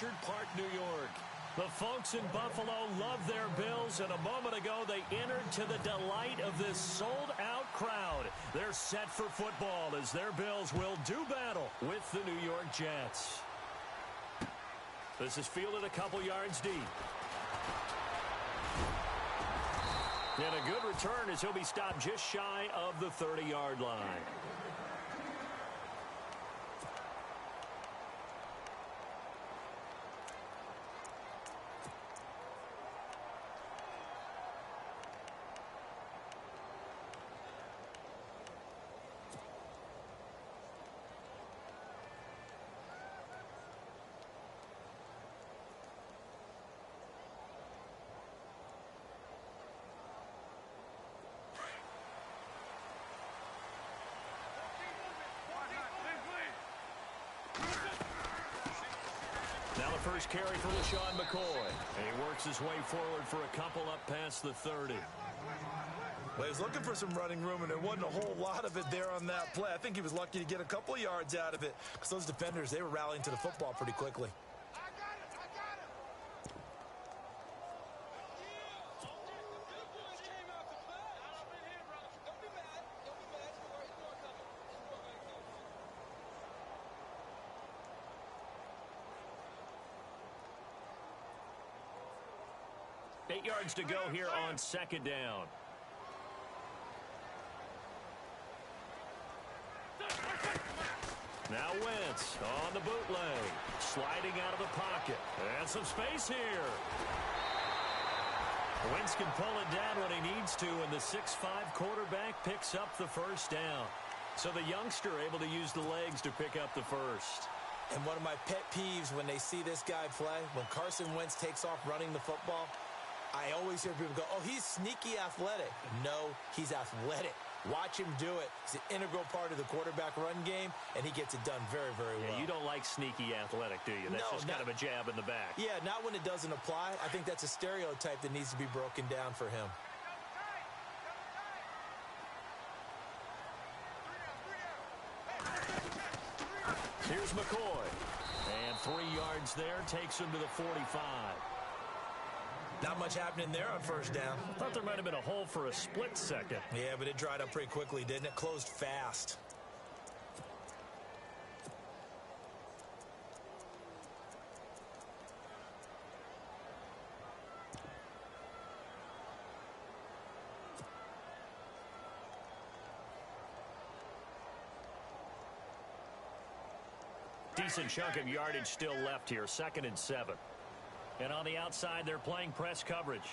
Orchard Park, New York. The folks in Buffalo love their Bills, and a moment ago they entered to the delight of this sold-out crowd. They're set for football as their Bills will do battle with the New York Jets. This is fielded a couple yards deep. And a good return as he'll be stopped just shy of the 30-yard line. Now the first carry for LaShawn McCoy. And he works his way forward for a couple up past the 30. Well, he was looking for some running room, and there wasn't a whole lot of it there on that play. I think he was lucky to get a couple yards out of it because those defenders, they were rallying to the football pretty quickly. Eight yards to go here on second down. Now Wentz on the bootleg. Sliding out of the pocket. And some space here. Wentz can pull it down when he needs to, and the 6'5" quarterback picks up the first down. So the youngster able to use the legs to pick up the first. And one of my pet peeves when they see this guy play, when Carson Wentz takes off running the football, I always hear people go, oh, he's sneaky athletic. No, he's athletic. Watch him do it. He's an integral part of the quarterback run game, and he gets it done very, very well. Yeah, you don't like sneaky athletic, do you? That's just kind of a jab in the back. Yeah, not when it doesn't apply. I think that's a stereotype that needs to be broken down for him. Here's McCoy. And 3 yards there takes him to the 45. Not much happening there on first down. Thought there might have been a hole for a split second. Yeah, but it dried up pretty quickly, didn't it? Closed fast. Decent chunk of yardage still left here. 2nd and 7. And on the outside, they're playing press coverage.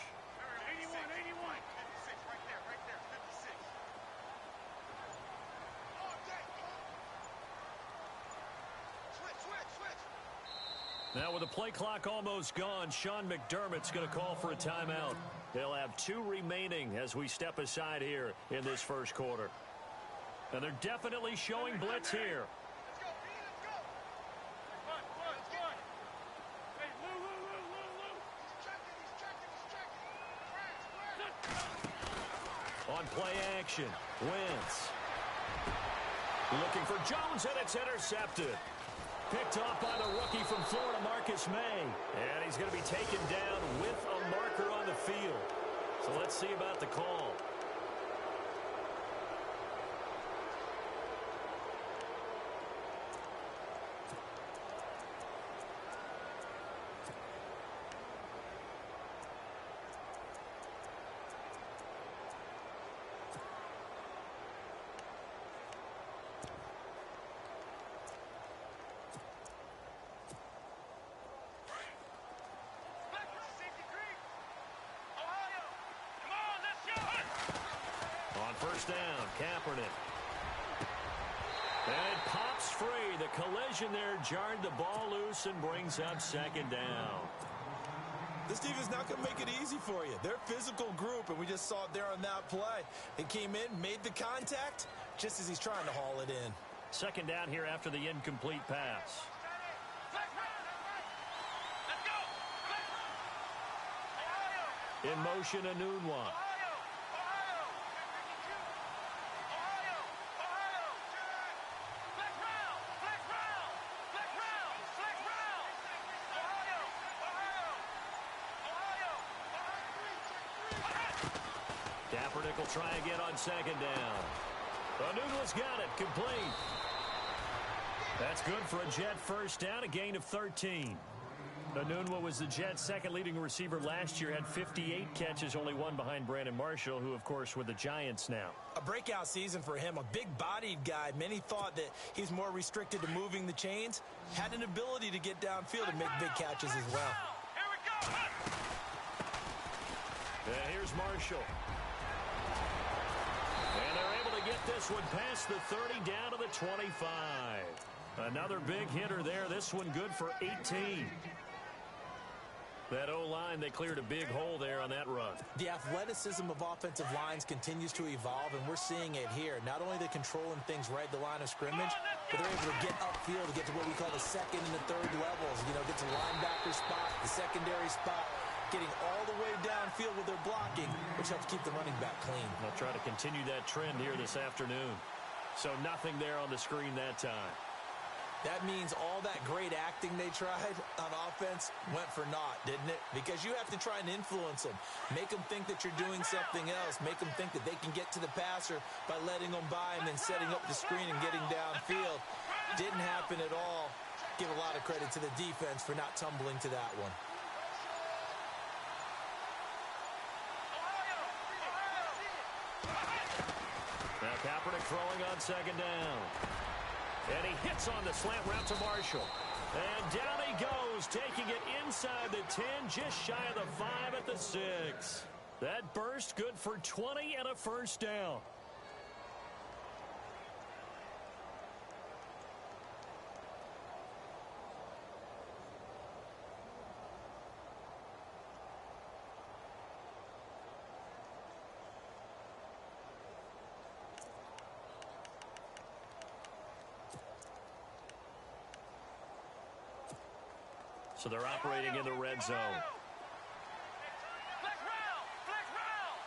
81. 56, right there, 56. Switch. Now with the play clock almost gone, Sean McDermott's going to call for a timeout. They'll have 2 remaining as we step aside here in this first quarter. And they're definitely showing blitz here. On play action, Wentz. Looking for Jones, and it's intercepted. Picked off by the rookie from Florida, Marcus May. And he's going to be taken down with a marker on the field. So let's see about the call. First down, Kaepernick. And it pops free. The collision there jarred the ball loose and brings up 2nd down. This defense not going to make it easy for you. They're a physical group, and we just saw it there on that play. They came in, made the contact, just as he's trying to haul it in. 2nd down here after the incomplete pass. In motion, Enunwa. will try again on second down. Onwua's got it, complete. That's good for a Jet first down, a gain of 13. Onwua was the Jets' second leading receiver last year, had 58 catches, only one behind Brandon Marshall, who, of course, were the Giants now. A breakout season for him, a big-bodied guy. Many thought that he's more restricted to moving the chains. Had an ability to get downfield and make big catches as well. Here we go. And here's Marshall. And they're able to get this one past the 30 down to the 25. Another big hitter there. This one good for 18. That O-line, they cleared a big hole there on that run. The athleticism of offensive lines continues to evolve, and we're seeing it here. Not only are they controlling things right at the line of scrimmage, but they're able to get upfield to get to what we call the second and the third levels. You know, get to linebacker spot, the secondary spot, getting all the way downfield with their blocking, which helps keep the running back clean. They'll try to continue that trend here this afternoon. So nothing there on the screen that time. That means all that great acting they tried on offense went for naught, didn't it? Because you have to try and influence them. Make them think that you're doing something else. Make them think that they can get to the passer by letting them by and then setting up the screen and getting downfield. Didn't happen at all. Give a lot of credit to the defense for not tumbling to that one. Now Kaepernick throwing on second down. And he hits on the slant route to Marshall. And down he goes, taking it inside the 10, just shy of the 5 at the 6. That burst good for 20 and a first down. So they're operating in the red zone. Flex round. Flex round.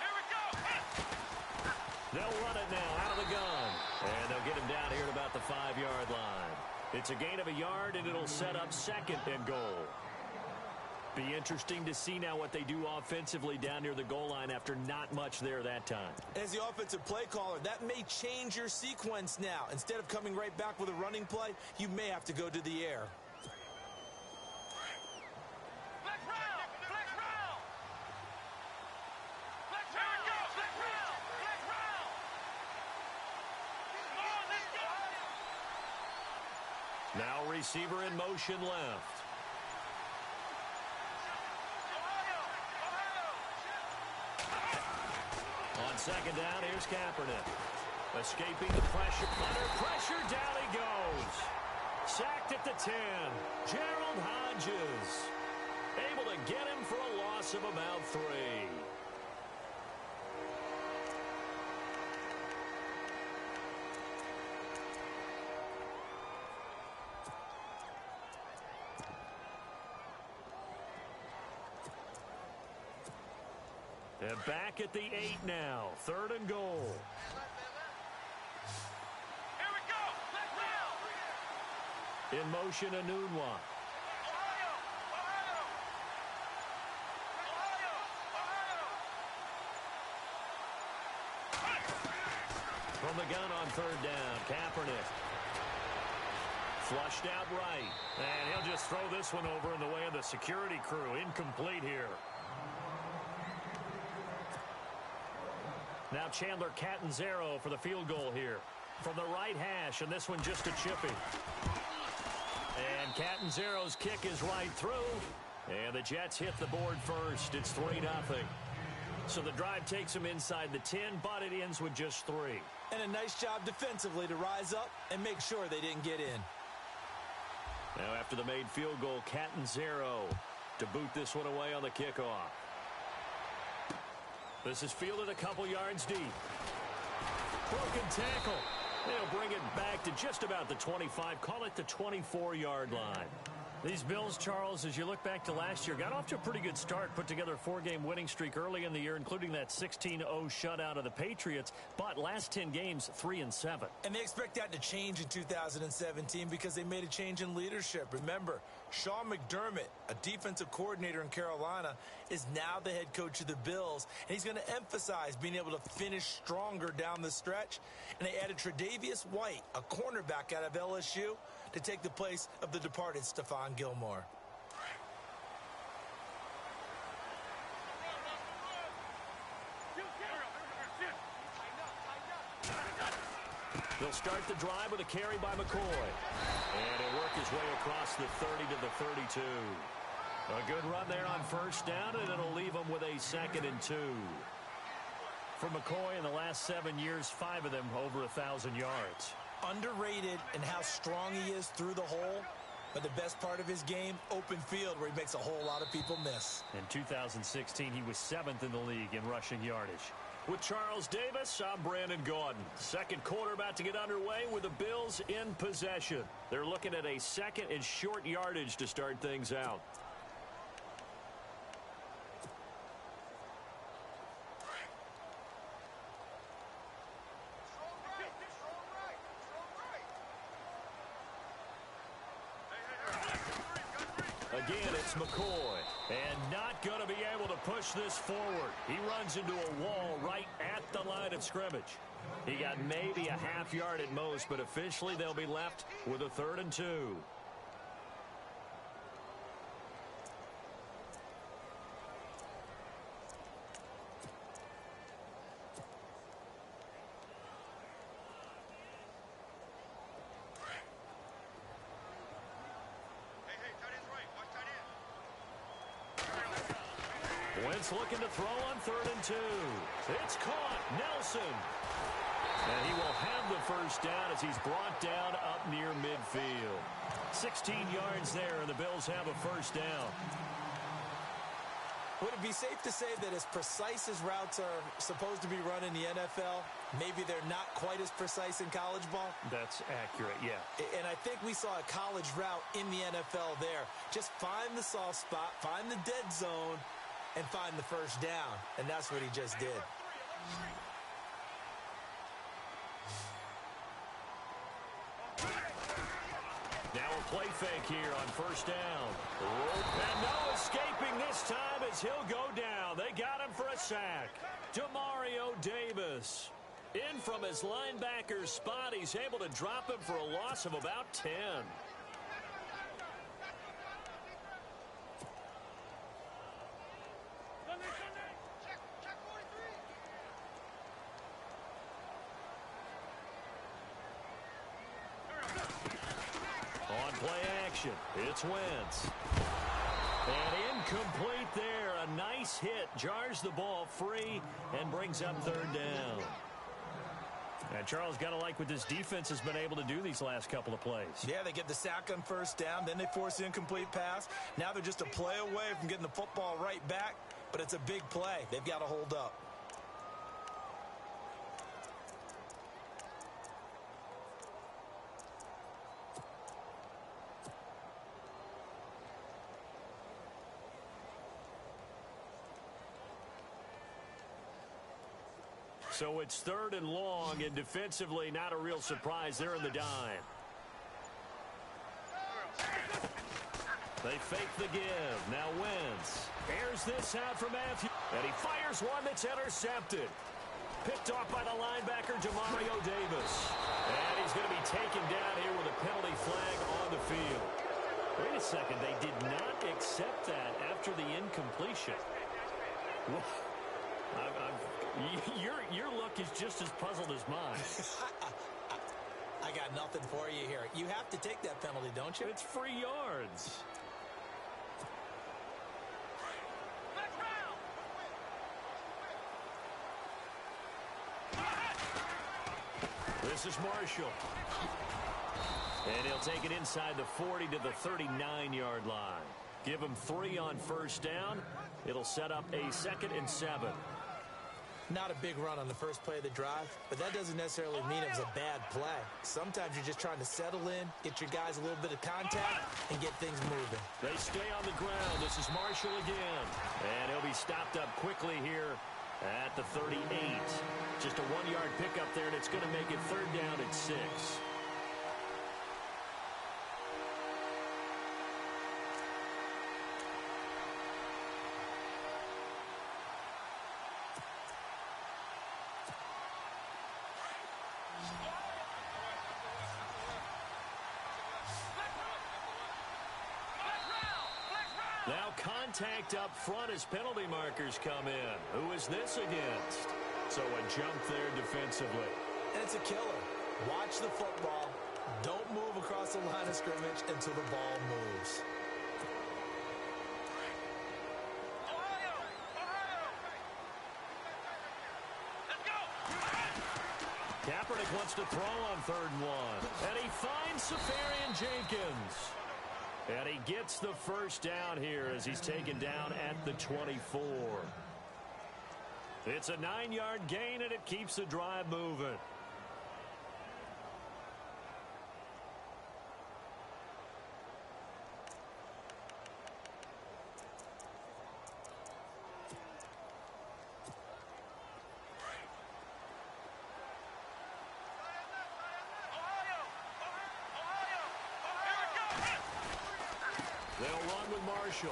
Here we go. They'll run it now out of the gun. And they'll get him down here at about the 5-yard line. It's a gain of a yard, and it'll set up second and goal. Be interesting to see now what they do offensively down near the goal line after not much there that time. As the offensive play caller, that may change your sequence now. Instead of coming right back with a running play, you may have to go to the air. Flex round. Flex round. Flex round. Flex round. Flex round. Come on, let's go. Now receiver in motion left. On second down, here's Kaepernick. Escaping the pressure. Under pressure, down he goes. Sacked at the 10. Gerald Hodges. Able to get him for a loss of about 3. And back at the 8 now. 3rd and goal. Here we go. Flex round. In motion, Onwua. From the gun on 3rd down, Kaepernick. Flushed out right. And he'll just throw this one over in the way of the security crew. Incomplete here. Now Chandler Catanzaro for the field goal here. From the right hash, and this one just a chippy. And Catanzaro's kick is right through. And the Jets hit the board first. It's 3-0. So the drive takes them inside the 10, but it ends with just 3. And a nice job defensively to rise up and make sure they didn't get in. Now after the made field goal, Catanzaro to boot this one away on the kickoff. This is fielded a couple yards deep. Broken tackle. They'll bring it back to just about the 25. Call it the 24-yard line. These Bills, Charles, as you look back to last year, got off to a pretty good start, put together a 4-game winning streak early in the year, including that 16-0 shutout of the Patriots, but last 10 games, 3-7. And they expect that to change in 2017 because they made a change in leadership. Remember, Sean McDermott, a defensive coordinator in Carolina, is now the head coach of the Bills, and he's going to emphasize being able to finish stronger down the stretch. And they added Tre'Davious White, a cornerback out of LSU, to take the place of the departed Stephon Gilmore. They'll start the drive with a carry by McCoy. And he'll work his way across the 30 to the 32. A good run there on first down, and it'll leave him with a 2nd and 2. For McCoy, in the last 7 years, 5 of them over 1,000 yards. Underrated in how strong he is through the hole, but the best part of his game, open field, where he makes a whole lot of people miss. In 2016, he was 7th in the league in rushing yardage. With Charles Davis, I'm Brandon Gaudin. Second quarter about to get underway with the Bills in possession. They're looking at a 2nd and short yardage to start things out. Again, it's McCoy, and not going to be able to push this forward. He runs into a wall right at the line of scrimmage. He got maybe a half yard at most, but officially they'll be left with a 3rd and 2. Wentz looking to throw on 3rd and 2. It's caught. Nelson. And he will have the first down as he's brought down up near midfield. 16 yards there, and the Bills have a first down. Would it be safe to say that as precise as routes are supposed to be run in the NFL, maybe they're not quite as precise in college ball? That's accurate, yeah. And I think we saw a college route in the NFL there. Just find the soft spot, find the dead zone, and find the first down. And that's what he just did. Now a play fake here on first down. And no escaping this time as he'll go down. They got him for a sack. Demario Davis. In from his linebacker spot. He's able to drop him for a loss of about 10. On play action, it's Wentz. And incomplete there. A nice hit. Jars the ball free and brings up 3rd down. And Charles, got to like what this defense has been able to do these last couple of plays. Yeah, they get the sack on first down, then they force the incomplete pass. Now they're just a play away from getting the football right back, but it's a big play. They've got to hold up. So it's 3rd and long, and defensively not a real surprise. They're in the dime. They fake the give. Now Wentz airs this out for Matthew. And he fires one that's intercepted. Picked off by the linebacker, Demario Davis. And he's going to be taken down here with a penalty flag on the field. Wait a second. They did not accept that after the incompletion. Your look is just as puzzled as mine. I got nothing for you here. You have to take that penalty, don't you? It's free yards. This is Marshall. And he'll take it inside the 40 to the 39-yard line. Give him 3 on first down. It'll set up a 2nd and 7. Not a big run on the first play of the drive, but that doesn't necessarily mean it was a bad play. Sometimes you're just trying to settle in, get your guys a little bit of contact, and get things moving. They stay on the ground. This is Marshall again. And he'll be stopped up quickly here at the 38. Just a 1-yard pickup there, and it's going to make it third down at 6. Now contact up front as penalty markers come in. Who is this against? So a jump there defensively. And it's a killer. Watch the football. Don't move across the line of scrimmage until the ball moves. Let's go. Kaepernick wants to throw on 3rd and 1. And he finds Safarian Jenkins. And he gets the first down here as he's taken down at the 24. It's a 9-yard gain, and it keeps the drive moving. They'll run with Marshall.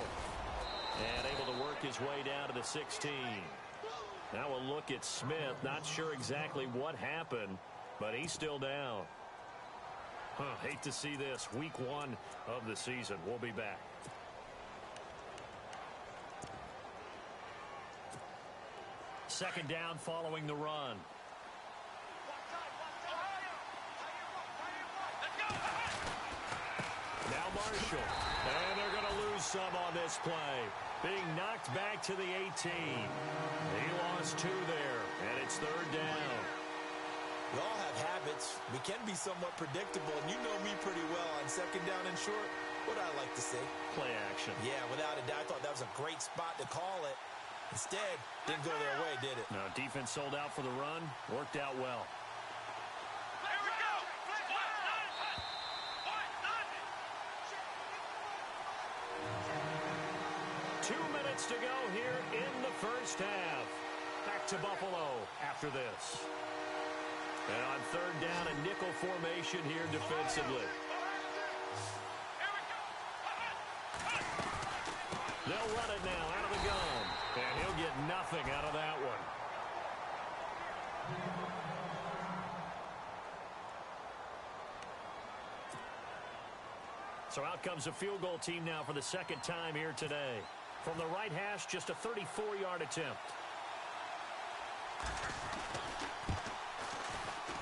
And able to work his way down to the 16. Now a look at Smith. Not sure exactly what happened, but he's still down. Hate to see this. Week 1 of the season. We'll be back. Second down following the run. Now Marshall. And they're going to lose some on this play. Being knocked back to the 18. He lost 2 there, and it's 3rd down. We all have habits. We can be somewhat predictable, and you know me pretty well on 2nd down and short. What I like to see. Play action. Yeah, without a doubt. I thought that was a great spot to call it. Instead, didn't go their way, did it? No, defense sold out for the run. Worked out well. Here we go. 2 minutes to go here in the first half. Back to Buffalo after this. And on 3rd down, a nickel formation here defensively. They'll run it now out of the gun. And he'll get nothing out of that one. So out comes a field goal team now for the 2nd time here today. From the right hash, just a 34-yard attempt.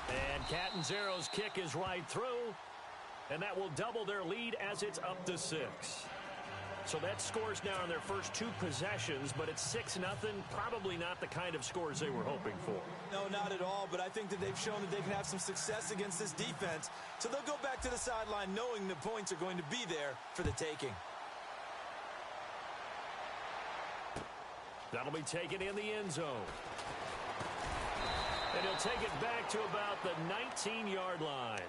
And Catanzaro's kick is right through. And that will double their lead as it's up to 6. So that scores now in their first 2 possessions, but it's 6-0. Probably not the kind of scores they were hoping for. No, not at all, but I think that they've shown that they can have some success against this defense. So they'll go back to the sideline knowing the points are going to be there for the taking. That'll be taken in the end zone. And he'll take it back to about the 19-yard line.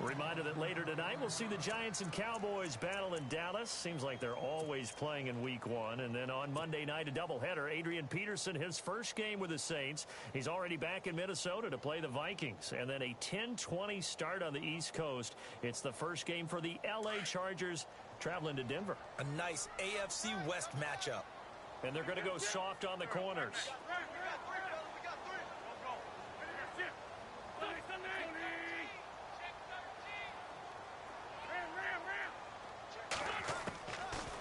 Reminder that later tonight we'll see the Giants and Cowboys battle in Dallas. Seems like they're always playing in week 1. And then on Monday night, a doubleheader. Adrian Peterson, his first game with the Saints. He's already back in Minnesota to play the Vikings. And then a 10:20 start on the East Coast. It's the first game for the L.A. Chargers traveling to Denver. A nice AFC West matchup. And they're going to go soft on the corners.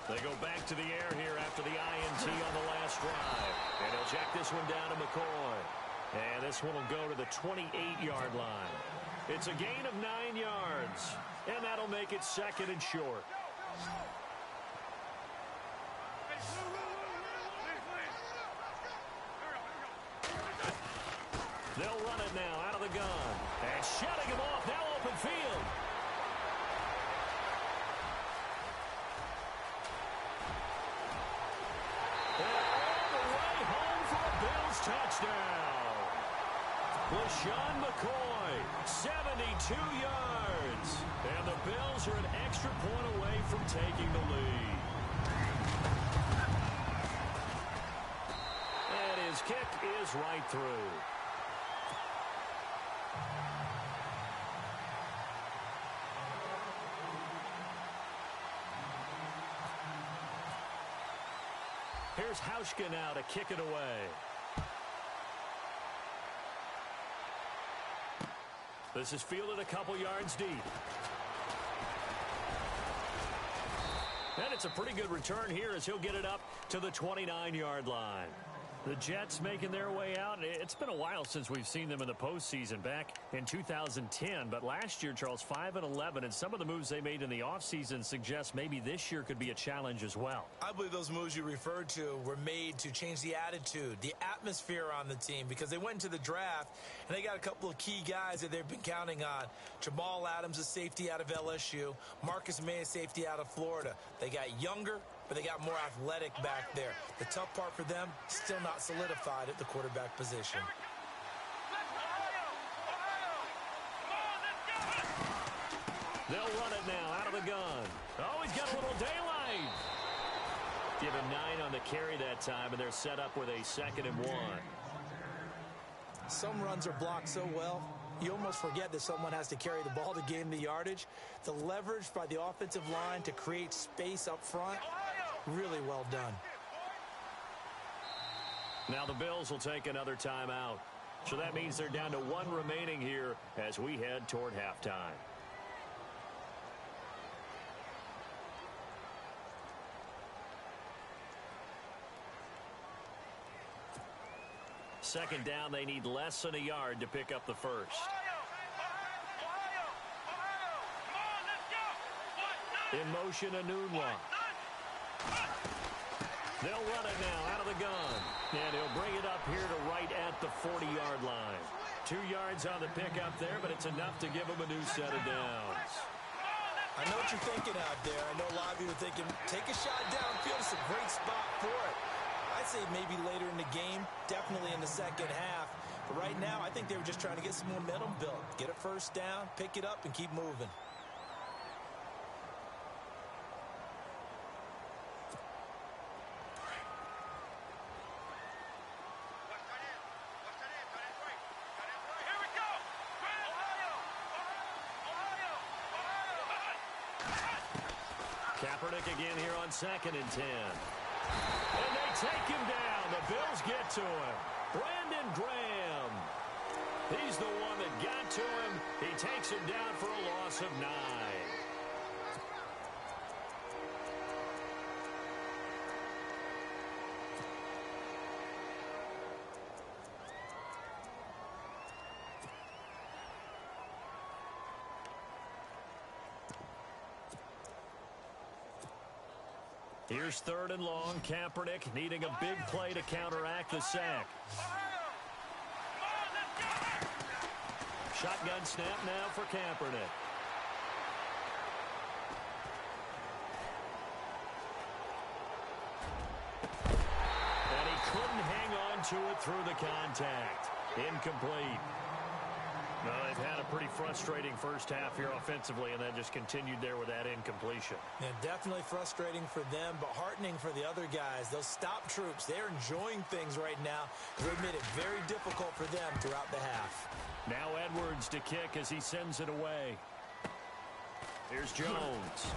They go back to the air here after the INT on the last drive. And he'll check this one down to McCoy. And this one will go to the 28-yard line. It's a gain of 9 yards. And that'll make it 2nd and short. They'll run it now out of the gun. And shutting him off, now open field. And all the way home for a Bills touchdown. LaShawn McCoy, 72 yards. And the Bills are an extra point away from taking the lead. And his kick is right through. Here's Hauschka now to kick it away. This is fielded a couple yards deep. And it's a pretty good return here as he'll get it up to the 29-yard line. The Jets making their way out. It's been a while since we've seen them in the postseason, back in 2010. But last year, Charles, 5-11, and some of the moves they made in the offseason suggest maybe this year could be a challenge as well. I believe those moves you referred to were made to change the attitude, the atmosphere on the team, because they went into the draft and they got a couple of key guys that they've been counting on. Jamal Adams, a safety out of LSU. Marcus May, a safety out of Florida. They got younger, but they got more athletic back there. The tough part for them, still not solidified at the quarterback position. They'll run it now out of the gun. Oh, he's got a little daylight. Give him 9 on the carry that time, and they're set up with a 2nd and 1. Some runs are blocked so well, you almost forget that someone has to carry the ball to gain the yardage. The leverage by the offensive line to create space up front, really well done. Now the Bills will take another timeout. So that means they're down to 1 remaining here as we head toward halftime. Second down, they need less than a yard to pick up the first. In motion, Enunwa. They'll run it now out of the gun. And he'll bring it up here to right at the 40-yard line. 2 yards on the pickup there, but it's enough to give him a new set of downs. I know what you're thinking out there. I know a lot of you are thinking, take a shot downfield. It's a great spot for it. I'd say maybe later in the game, definitely in the second half. But right now, I think they were just trying to get some momentum built. Get a first down, pick it up, and keep moving. Kaepernick again here on 2nd and 10. And they take him down. The Bills get to him. Brandon Graham. He's the one that got to him. He takes him down for a loss of 9. Here's 3rd and long. Kaepernick needing a big play to counteract the sack. Shotgun snap now for Kaepernick. And he couldn't hang on to it through the contact. Incomplete. No, they've had a pretty frustrating first half here offensively, and then just continued there with that incompletion. Yeah, definitely frustrating for them, but heartening for the other guys. Those stop troops, they're enjoying things right now because they've made it very difficult for them throughout the half. Now Edwards to kick as he sends it away. Here's Jones.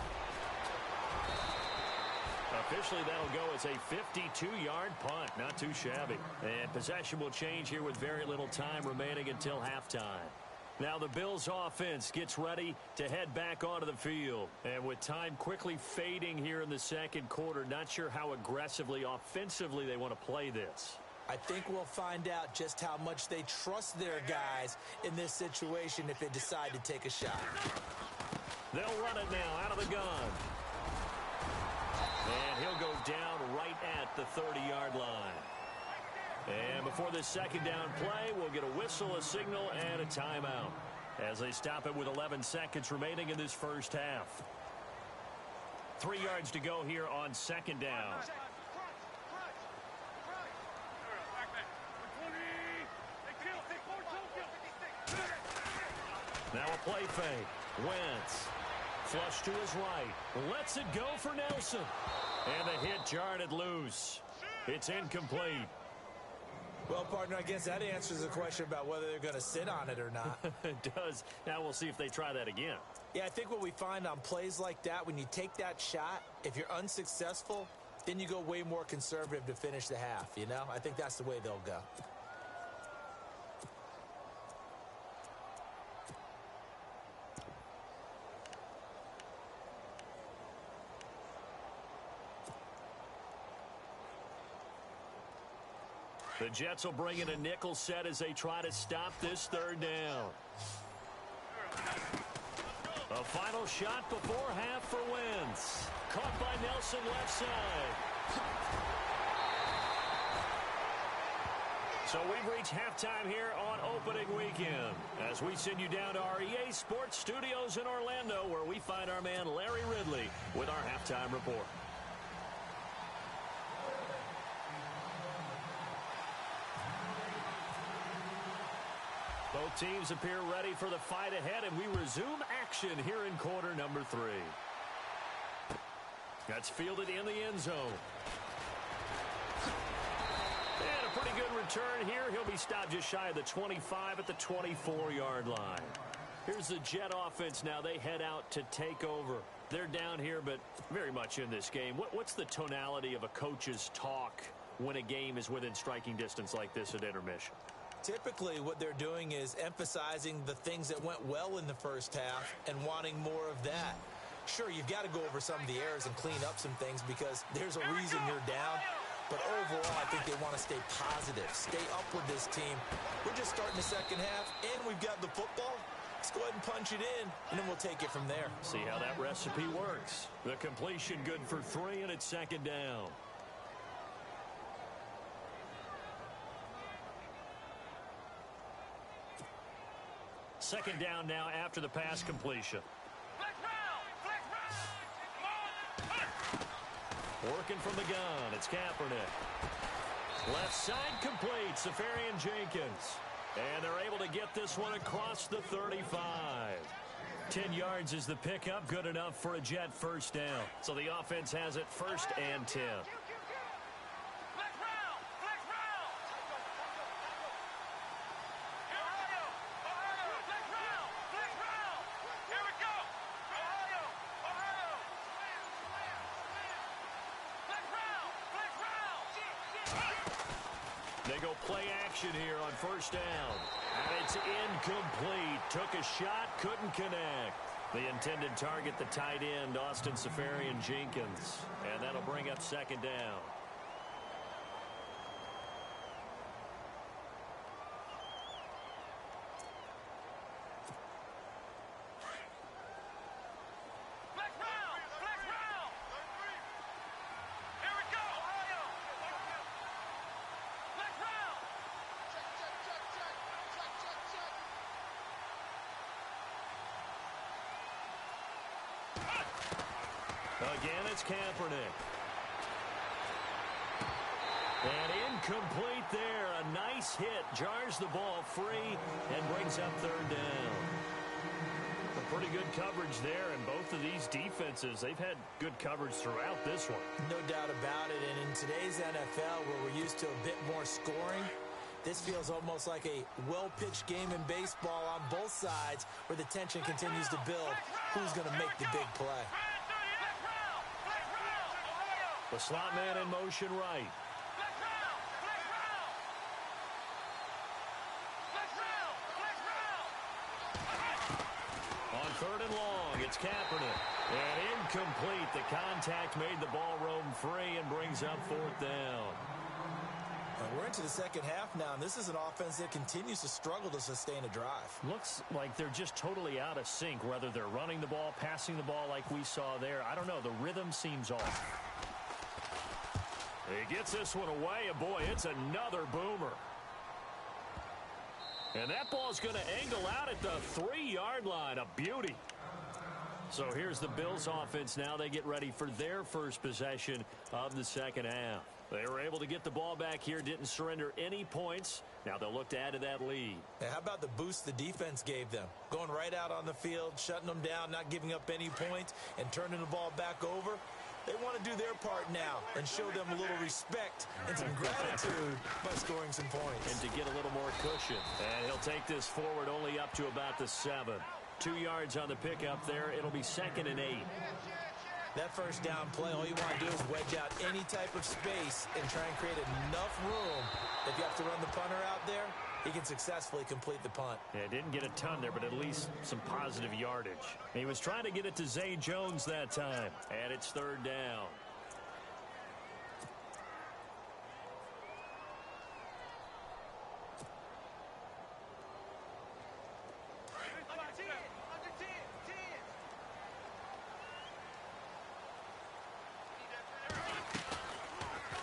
Officially, that'll go as a 52-yard punt. Not too shabby. And possession will change here with very little time remaining until halftime. Now the Bills offense gets ready to head back onto the field. And with time quickly fading here in the second quarter, not sure how aggressively, offensively they want to play this. I think we'll find out just how much they trust their guys in this situation if they decide to take a shot. They'll run it now out of the gun. And he'll go down right at the 30-yard line. And before this second down play, we'll get a whistle, a signal, and a timeout as they stop it with 11 seconds remaining in this first half. 3 yards to go here on second down. Now a play fake. Wentz. Flush to his right. Lets it go for Nelson. And the hit jarred it loose. It's incomplete. Well, partner, I guess that answers the question about whether they're going to sit on it or not. It does. Now we'll see if they try that again. Yeah, I think what we find on plays like that, when you take that shot, if you're unsuccessful, then you go way more conservative to finish the half, you know? I think that's the way they'll go. The Jets will bring in a nickel set as they try to stop this third down. A final shot before half for Wentz. Caught by Nelson left side. So we've reached halftime here on opening weekend as we send you down to our EA Sports Studios in Orlando, where we find our man Larry Ridley with our halftime report. Both teams appear ready for the fight ahead, and we resume action here in quarter number 3. That's fielded in the end zone. And a pretty good return here. He'll be stopped just shy of the 25 at the 24-yard line. Here's the Jet offense now. They head out to take over. They're down here, but very much in this game. What's the tonality of a coach's talk when a game is within striking distance like this at intermission? Typically, what they're doing is emphasizing the things that went well in the first half and wanting more of that. Sure, you've got to go over some of the errors and clean up some things because there's a reason you're down. But overall, I think they want to stay positive, stay up with this team. We're just starting the second half, and we've got the football. Let's go ahead and punch it in, and then we'll take it from there. See how that recipe works. The completion good for 3, and it's second down. Second down now after the pass completion. Working from the gun, it's Kaepernick. Left side complete, Safarian Jenkins. And they're able to get this one across the 35. 10 yards is the pickup, good enough for a Jet first down. So the offense has it first and 10. They go play action here on first down. And it's incomplete. Took a shot, couldn't connect. The intended target, the tight end, Austin Safarian Jenkins. And that'll bring up second down. Again, it's Kaepernick. And incomplete there. A nice hit. Jars the ball free and brings up third down. A pretty good coverage there, and both of these defenses, they've had good coverage throughout this one. No doubt about it. And in today's NFL, where we're used to a bit more scoring, this feels almost like a well-pitched game in baseball on both sides, where the tension continues to build. Who's going to make the big play? The slot man in motion right. On third and long, it's Kaepernick. And incomplete. The contact made the ball roam free and brings up fourth down. We're into the second half now, and this is an offense that continues to struggle to sustain a drive. Looks like they're just totally out of sync, whether they're running the ball, passing the ball like we saw there. I don't know. The rhythm seems off. He gets this one away, and boy, it's another boomer. And that ball's going to angle out at the 3-yard line. A beauty. So here's the Bills offense now. They get ready for their first possession of the second half. They were able to get the ball back here, didn't surrender any points. Now they'll look to add to that lead. Hey, how about the boost the defense gave them? Going right out on the field, shutting them down, not giving up any points, and turning the ball back over. They want to do their part now and show them a little respect and some gratitude by scoring some points. And to get a little more cushion. And he'll take this forward only up to about the 7. 2 yards on the pickup there. It'll be 2nd and 8. That first down play, all you want to do is wedge out any type of space and try and create enough room. If you have to run the punter out there, he can successfully complete the punt. Yeah, didn't get a ton there, but at least some positive yardage. He was trying to get it to Zay Jones that time. And it's 3rd down.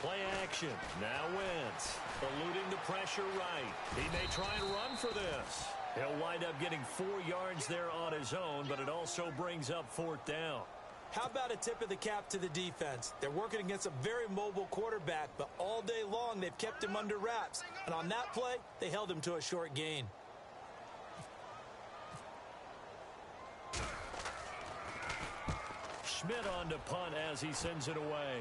Play action. Now Wentz. Eluding the pressure right. He may try and run for this. He'll wind up getting 4 yards there on his own, but it also brings up 4th down. How about a tip of the cap to the defense? They're working against a very mobile quarterback, but all day long they've kept him under wraps. And on that play, they held him to a short gain. Schmidt on to punt as he sends it away.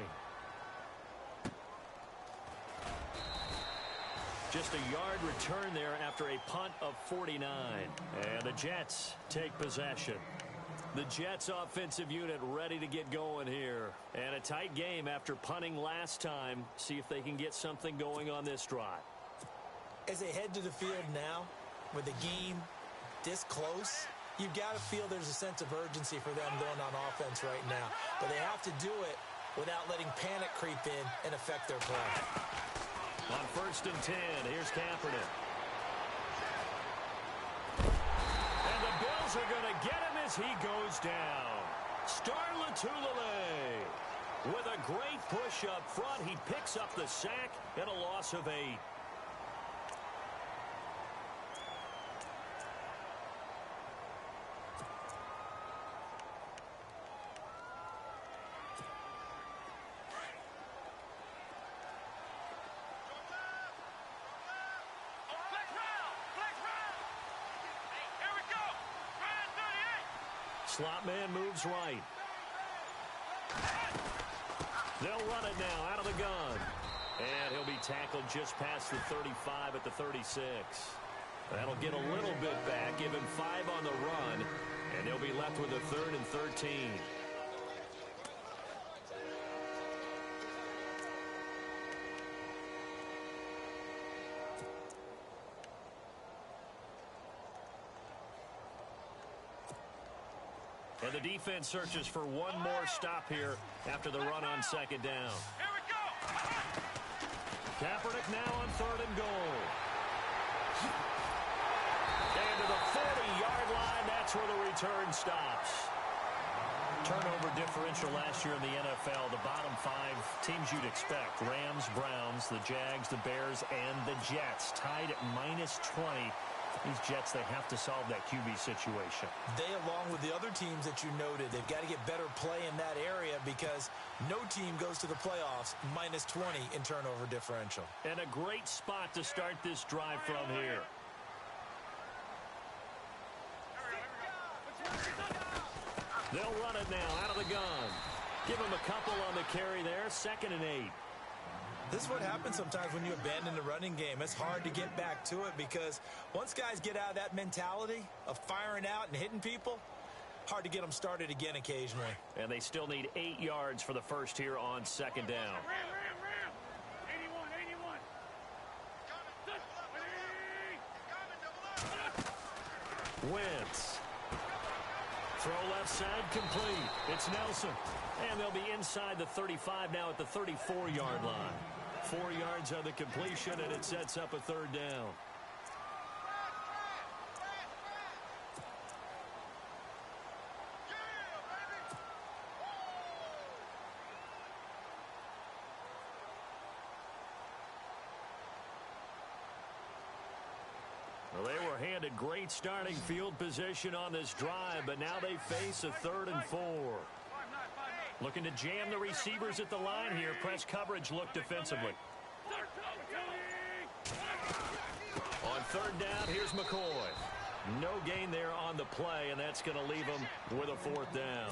Just a yard return there after a punt of 49. And the Jets take possession. The Jets offensive unit ready to get going here. And a tight game after punting last time. See if they can get something going on this drive. As they head to the field now, with the game this close, you've got to feel there's a sense of urgency for them going on offense right now. But they have to do it without letting panic creep in and affect their play. On 1st and 10, here's Kaepernick. And the Bills are going to get him as he goes down. Star Lotulelei with a great push up front. He picks up the sack and a loss of 8. Slot man moves right. They'll run it now out of the gun. And he'll be tackled just past the 35 at the 36. That'll get a little bit back, give him 5 on the run. And they'll be left with a 3rd and 13. And the defense searches for one more stop here after the run on 2nd down. Here we go. Kaepernick now on 3rd and goal. And to the 40-yard line, that's where the return stops. Turnover differential last year in the NFL, the bottom 5 teams you'd expect. Rams, Browns, the Jags, the Bears, and the Jets tied at -20. These Jets, they have to solve that QB situation. They, along with the other teams that you noted, they've got to get better play in that area because no team goes to the playoffs -20 in turnover differential. And a great spot to start this drive from here. They'll run it now out of the gun. Give them a couple on the carry there. 2nd and 8. This is what happens sometimes when you abandon the running game. It's hard to get back to it because once guys get out of that mentality of firing out and hitting people, hard to get them started again occasionally. And they still need 8 yards for the first here on 2nd down. Ram. 81. Wentz. Throw left side complete. It's Nelson. And they'll be inside the 35 now at the 34-yard line. 4 yards on the completion, and it sets up a 3rd down. Well, they were handed great starting field position on this drive, but now they face a 3rd and 4. Looking to jam the receivers at the line here. Press coverage look defensively. On third down, here's McCoy. No gain there on the play, and that's going to leave him with a fourth down.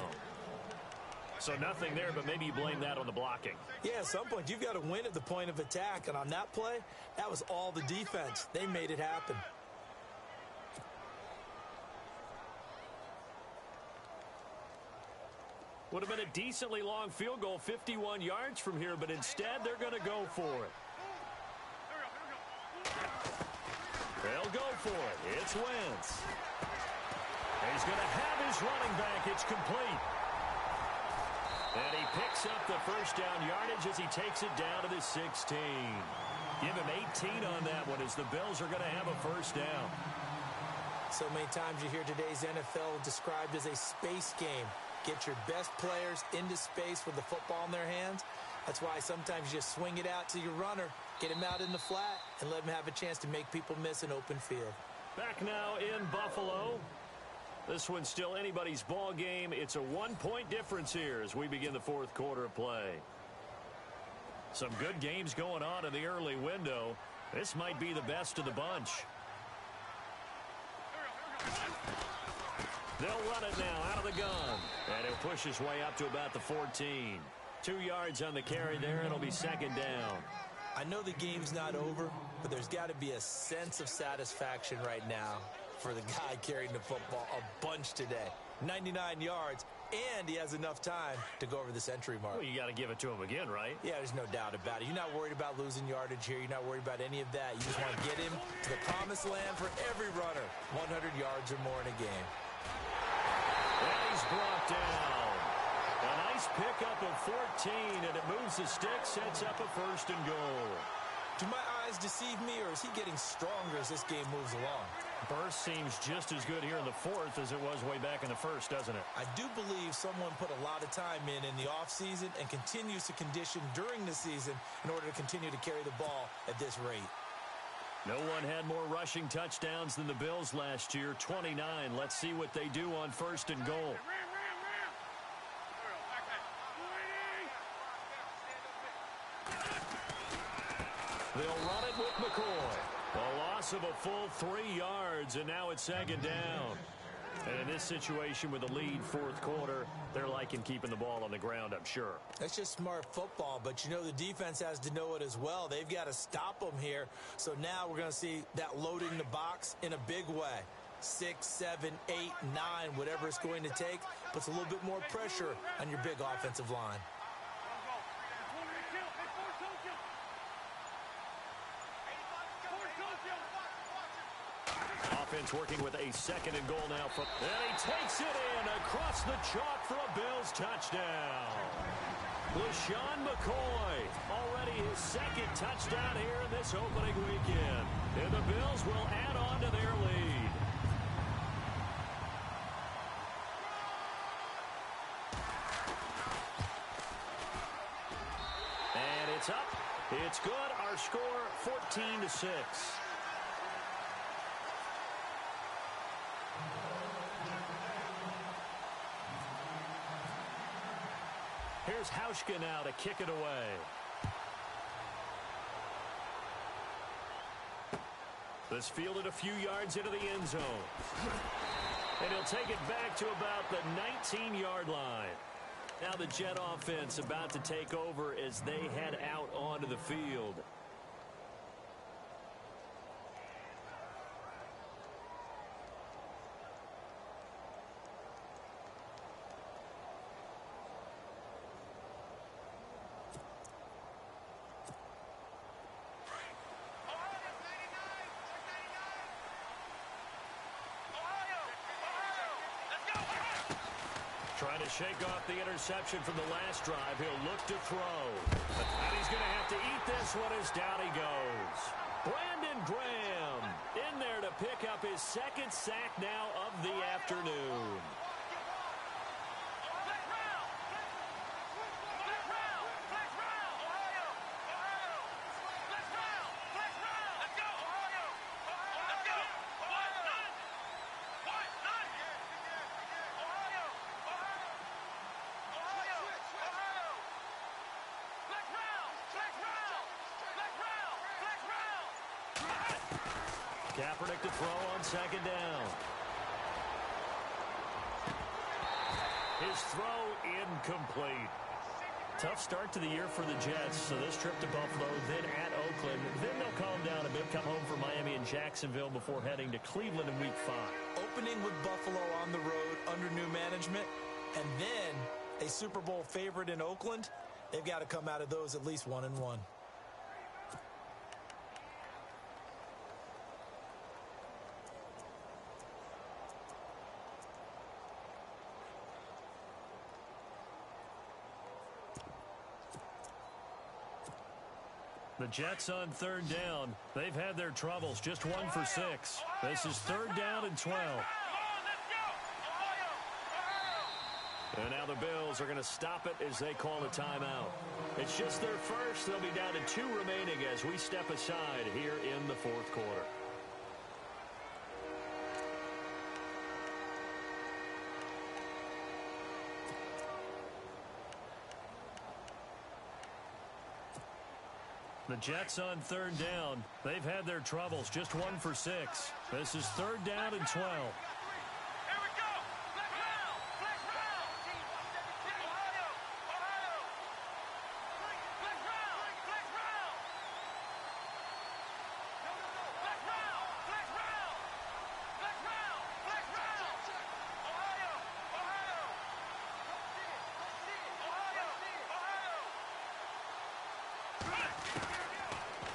So nothing there, but maybe you blame that on the blocking. Yeah, at some point, you've got to win at the point of attack. And on that play, that was all the defense. They made it happen. Would have been a decently long field goal, 51 yards from here, but instead they're going to go for it. They'll go for it. It's Wentz. He's going to have his running back. It's complete. And he picks up the first down yardage as he takes it down to the 16. Give him 18 on that one as the Bills are going to have a first down. So many times you hear today's NFL described as a space game. Get your best players into space with the football in their hands. That's why sometimes you just swing it out to your runner, get him out in the flat, and let him have a chance to make people miss an open field. Back now in Buffalo. This one's still anybody's ball game. It's a one-point difference here as we begin the fourth quarter of play. Some good games going on in the early window. This might be the best of the bunch. They'll run it now out of the gun. And he'll push his way up to about the 14. 2 yards on the carry there. It'll be second down. I know the game's not over, but there's got to be a sense of satisfaction right now for the guy carrying the football a bunch today. 99 yards, and he has enough time to go over the century mark. Well, you got to give it to him again, right? Yeah, there's no doubt about it. You're not worried about losing yardage here. You're not worried about any of that. You just want to get him to the promised land for every runner. 100 yards or more in a game. And he's brought down. A nice pickup of 14, and it moves the stick, sets up a first and goal. Do my eyes deceive me, or is he getting stronger as this game moves along? Burst seems just as good here in the fourth as it was way back in the first, doesn't it? I do believe someone put a lot of time in the offseason and continues to condition during the season in order to continue to carry the ball at this rate. No one had more rushing touchdowns than the Bills last year, 29. Let's see what they do on first and goal. They'll run it with McCoy. A loss of a full 3 yards, and now it's second down. And in this situation with the lead fourth quarter, they're liking keeping the ball on the ground, I'm sure. That's just smart football, but you know the defense has to know it as well. They've got to stop them here. So now we're going to see that loading the box in a big way. 6, 7, 8, 9, whatever it's going to take, puts a little bit more pressure on your big offensive line. Offense working with a second and goal now. And he takes it in across the chalk for a Bills touchdown. LeSean McCoy, already his second touchdown here in this opening weekend. And the Bills will add on to their lead. And it's up. It's good. Our score, 14-6. Here's Hauschka now to kick it away. This fielded a few yards into the end zone. And he'll take it back to about the 19-yard line. Now the Jet offense about to take over as they head out onto the field. Trying to shake off the interception from the last drive. He'll look to throw. And he's going to have to eat this one as down he goes. Brandon Graham in there to pick up his second sack now of the afternoon. Kaepernick to throw on second down. His throw incomplete. Tough start to the year for the Jets. So this trip to Buffalo, then at Oakland. Then they'll calm down a bit, come home for Miami and Jacksonville before heading to Cleveland in Week 5. Opening with Buffalo on the road under new management, and then a Super Bowl favorite in Oakland. They've got to come out of those at least 1-1. The Jets on third down. They've had their troubles. Just 1 for 6. This is third down and 12. And now the Bills are going to stop it as they call a timeout. It's just their first. They'll be down to 2 remaining as we step aside here in the fourth quarter. The Jets on third down. They've had their troubles. Just 1 for 6. This is third down and 12.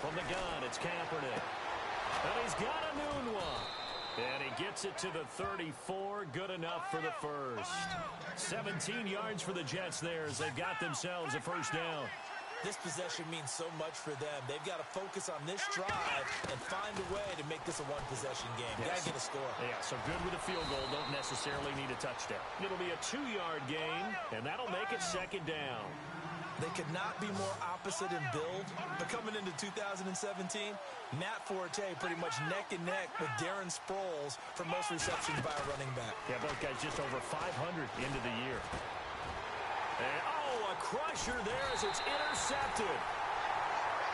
From the gun, it's Kaepernick. And he's got a noon one. And he gets it to the 34. Good enough for the first. 17 yards for the Jets there as they've got themselves a first down. This possession means so much for them. They've got to focus on this drive and find a way to make this a one-possession game. Yes. Got to get a score. Yeah, so good with a field goal. Don't necessarily need a touchdown. It'll be a 2-yard gain, and that'll make it second down. They could not be more opposite in build, but coming into 2017, Matt Forte pretty much neck and neck with Darren Sproles for most receptions by a running back. Yeah, both guys just over 500 into the year. And, a crusher there as it's intercepted.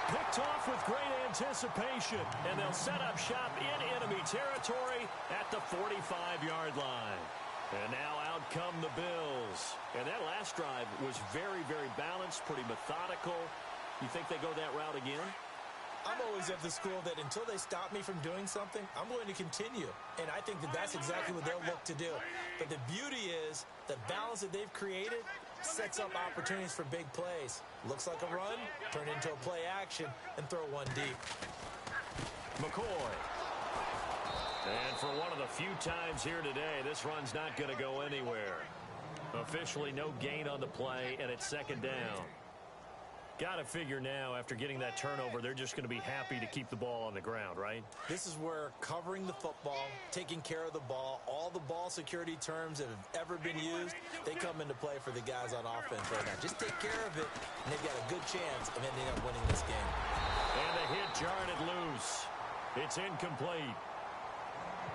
Picked off with great anticipation, and they'll set up shop in enemy territory at the 45-yard line. And now out come the Bills. And that last drive was very, very balanced, pretty methodical. You think they go that route again? I'm always of the school that until they stop me from doing something, I'm going to continue. And I think that that's exactly what they'll look to do. But the beauty is the balance that they've created sets up opportunities for big plays. Looks like a run, turn into a play action, and throw one deep. McCoy. And for one of the few times here today, this run's not going to go anywhere. Officially no gain on the play, and it's second down. Got to figure now, after getting that turnover, they're just going to be happy to keep the ball on the ground, right? This is where covering the football, taking care of the ball, all the ball security terms that have ever been used, they come into play for the guys on offense right now. Just take care of it, and they've got a good chance of ending up winning this game. And the hit jarred it loose. It's incomplete.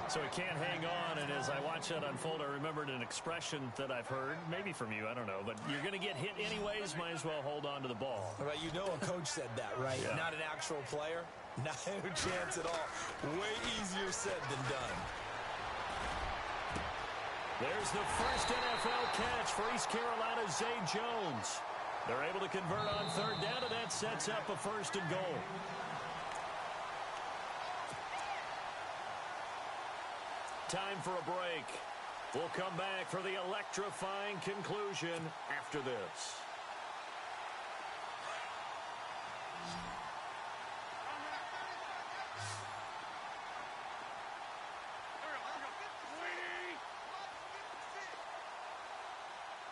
So he can't hang on, and as I watch that unfold, I remembered an expression that I've heard, maybe from you, I don't know, but you're going to get hit anyways, might as well hold on to the ball. Right, you know a coach said that, right? Yeah. Not an actual player. Not a chance at all. Way easier said than done. There's the first NFL catch for East Carolina's Zay Jones. They're able to convert on third down, and that sets up a first and goal. Time for a break. We'll come back for the electrifying conclusion after this.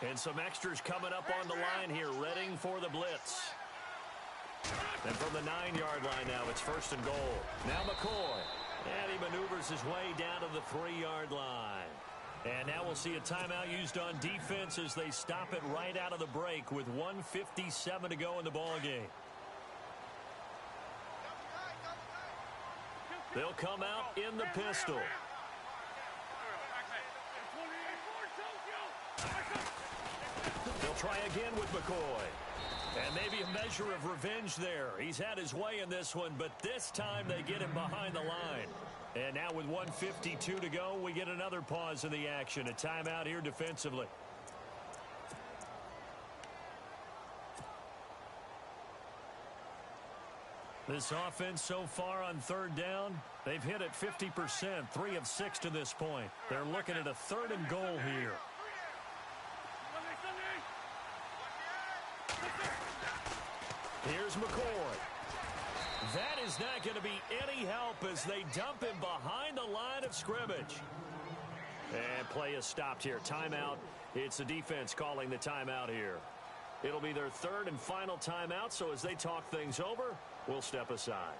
And some extras coming up on the line here, readying for the blitz. And from the 9-yard line now, it's first and goal. Now McCoy. And he maneuvers his way down to the 3-yard line. And now we'll see a timeout used on defense as they stop it right out of the break with 1:57 to go in the ballgame. They'll come out in the pistol. They'll try again with McCoy. And maybe a measure of revenge there. He's had his way in this one, but this time they get him behind the line. And now with 1:52 to go, we get another pause in the action. A timeout here defensively. This offense so far on third down, they've hit it 50%, 3 of 6 to this point. They're looking at a 3rd and goal here. Here's McCoy. That is not going to be any help as they dump him behind the line of scrimmage. And play is stopped here. Timeout. It's the defense calling the timeout here. It'll be their 3rd and final timeout, so as they talk things over, we'll step aside.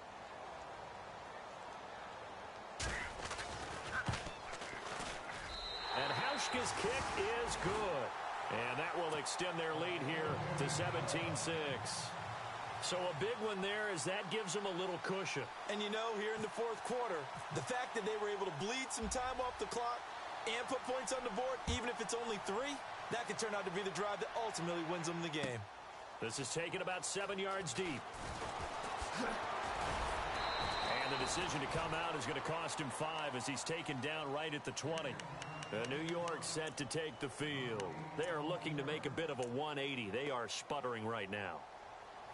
And Hauschka's kick is good. And that will extend their lead here to 17-6. So a big one there as that gives them a little cushion. And you know, here in the 4th quarter, the fact that they were able to bleed some time off the clock and put points on the board, even if it's only 3, that could turn out to be the drive that ultimately wins them the game. This is taken about 7 yards deep. And the decision to come out is going to cost him 5 as he's taken down right at the 20. New York set to take the field. They are looking to make a bit of a 180. They are sputtering right now.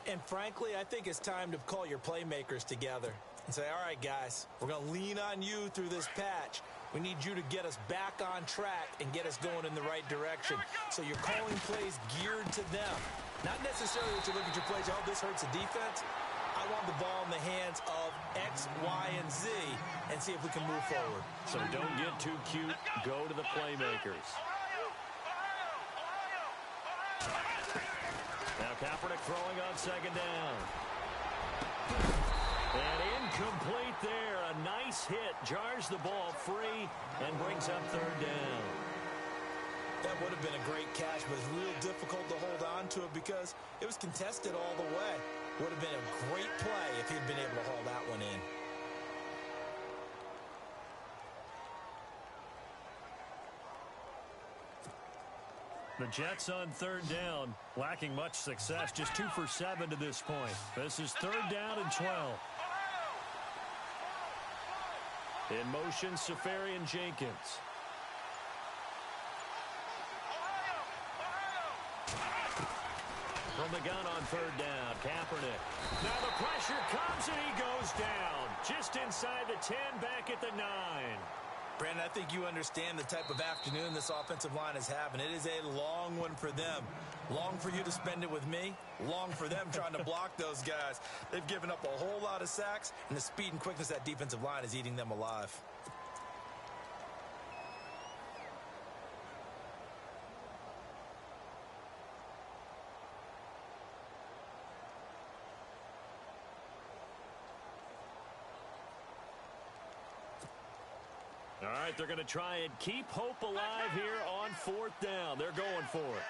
And frankly, I think it's time to call your playmakers together and say, all right, guys, we're going to lean on you through this patch. We need you to get us back on track and get us going in the right direction. So you're calling plays geared to them. Not necessarily that you look at your plays, oh, this hurts the defense. I want the ball in the hands of X, Y, and Z and see if we can move forward. So don't get too cute. Go to the playmakers. Now Kaepernick throwing on 2nd down. And incomplete there. A nice hit. Jars the ball free and brings up 3rd down. That would have been a great catch, but it's real difficult to hold on to it because it was contested all the way. Would have been a great play if he'd been able to haul that one in. The Jets on 3rd down, lacking much success, just 2 for 7 to this point. This is 3rd down and 12. In motion, Safarian Jenkins. From the gun on 3rd down, Kaepernick. Now the pressure comes and he goes down. Just inside the 10, back at the 9. Brandon, I think you understand the type of afternoon this offensive line is having. It is a long one for them. Long for you to spend it with me. Long for them trying to block those guys. They've given up a whole lot of sacks, and the speed and quickness of that defensive line is eating them alive. All right, they're going to try and keep hope alive here on 4th down. They're going for it.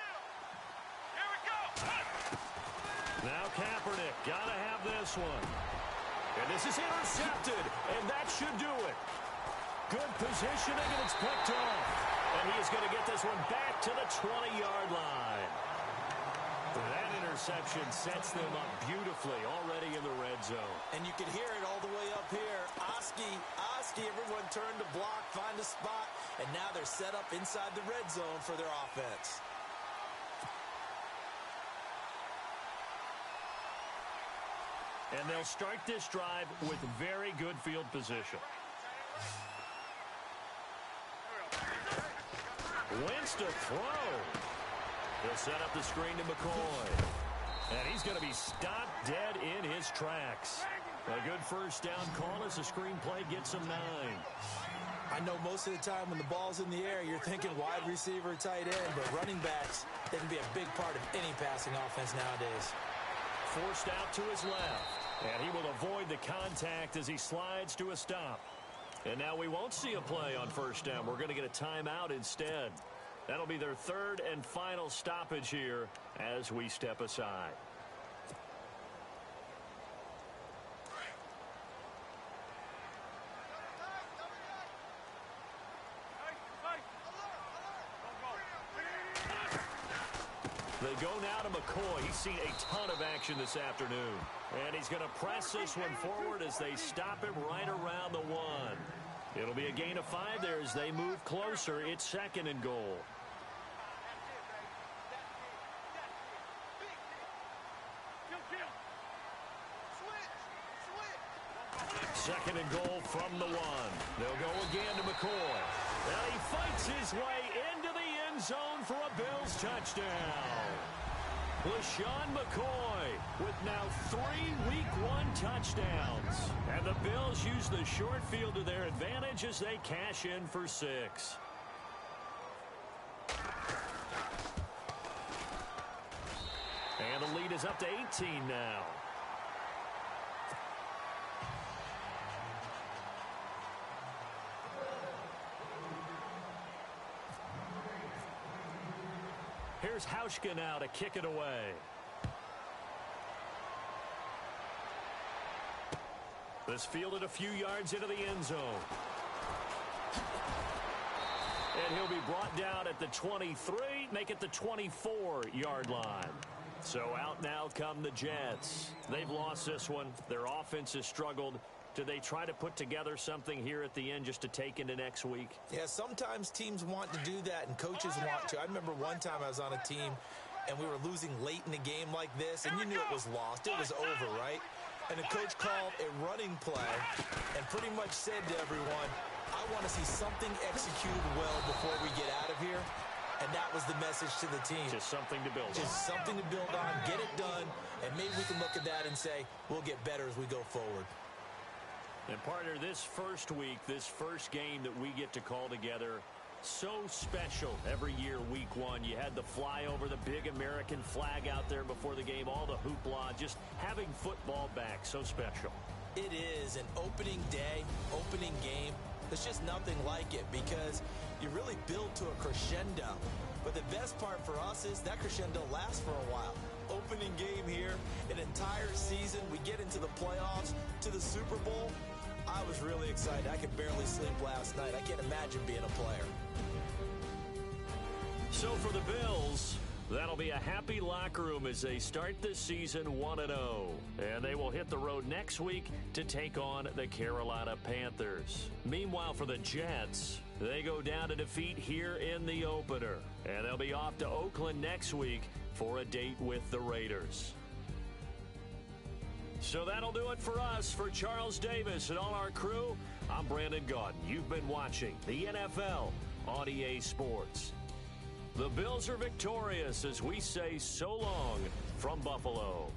Here we go. Now Kaepernick, got to have this one. And this is intercepted, and that should do it. Good positioning, and it's picked off. And he is going to get this one back to the 20-yard line. That interception sets them up beautifully already in the red zone. And you can hear it all the way up here. Oski, everyone turned to block, find a spot, and now they're set up inside the red zone for their offense. And they'll start this drive with very good field position. Wentz to throw. He'll set up the screen to McCoy. And he's going to be stopped dead in his tracks. A good 1st down call as the screenplay gets him 9. I know most of the time when the ball's in the air, you're thinking wide receiver, tight end, but running backs, they can be a big part of any passing offense nowadays. Forced out to his left. And he will avoid the contact as he slides to a stop. And now we won't see a play on 1st down. We're going to get a timeout instead. That'll be their 3rd and final stoppage here as we step aside. The go now to McCoy. He's seen a ton of action this afternoon. And he's going to press this one forward as they stop him right around the 1. It'll be a gain of 5 there as they move closer. It's 2nd and goal. Second and goal from the 1. They'll go again to McCoy. And he fights his way into the end zone for a Bills touchdown. LeSean McCoy with now 3 Week 1 touchdowns. And the Bills use the short field to their advantage as they cash in for 6. And the lead is up to 18 now. Here's Hauschka now to kick it away. This fielded a few yards into the end zone. And he'll be brought down at the 23, make it the 24-yard line. So out now come the Jets. They've lost this one. Their offense has struggled. Do they try to put together something here at the end just to take into next week? Yeah, sometimes teams want to do that and coaches want to. I remember one time I was on a team and we were losing late in a game like this and you knew it was lost. It was over, right? And the coach called a running play and pretty much said to everyone, I want to see something executed well before we get out of here. And that was the message to the team. Just something to build on. Just something to build on, get it done, and maybe we can look at that and say, we'll get better as we go forward. And partner, this first week, this first game that we get to call together, so special every year, week 1. You had the flyover, the big American flag out there before the game, all the hoopla, just having football back, so special. It is an opening day, opening game. There's just nothing like it because you really build to a crescendo. But the best part for us is that crescendo lasts for a while. Opening game here, an entire season. We get into the playoffs, to the Super Bowl. I was really excited. I could barely sleep last night. I can't imagine being a player. So for the Bills, that'll be a happy locker room as they start this season 1-0. And they will hit the road next week to take on the Carolina Panthers. Meanwhile, for the Jets, they go down to defeat here in the opener. And they'll be off to Oakland next week for a date with the Raiders. So that'll do it for us. For Charles Davis and all our crew, I'm Brandon Gaudin. You've been watching the NFL on EA Sports. The Bills are victorious as we say so long from Buffalo.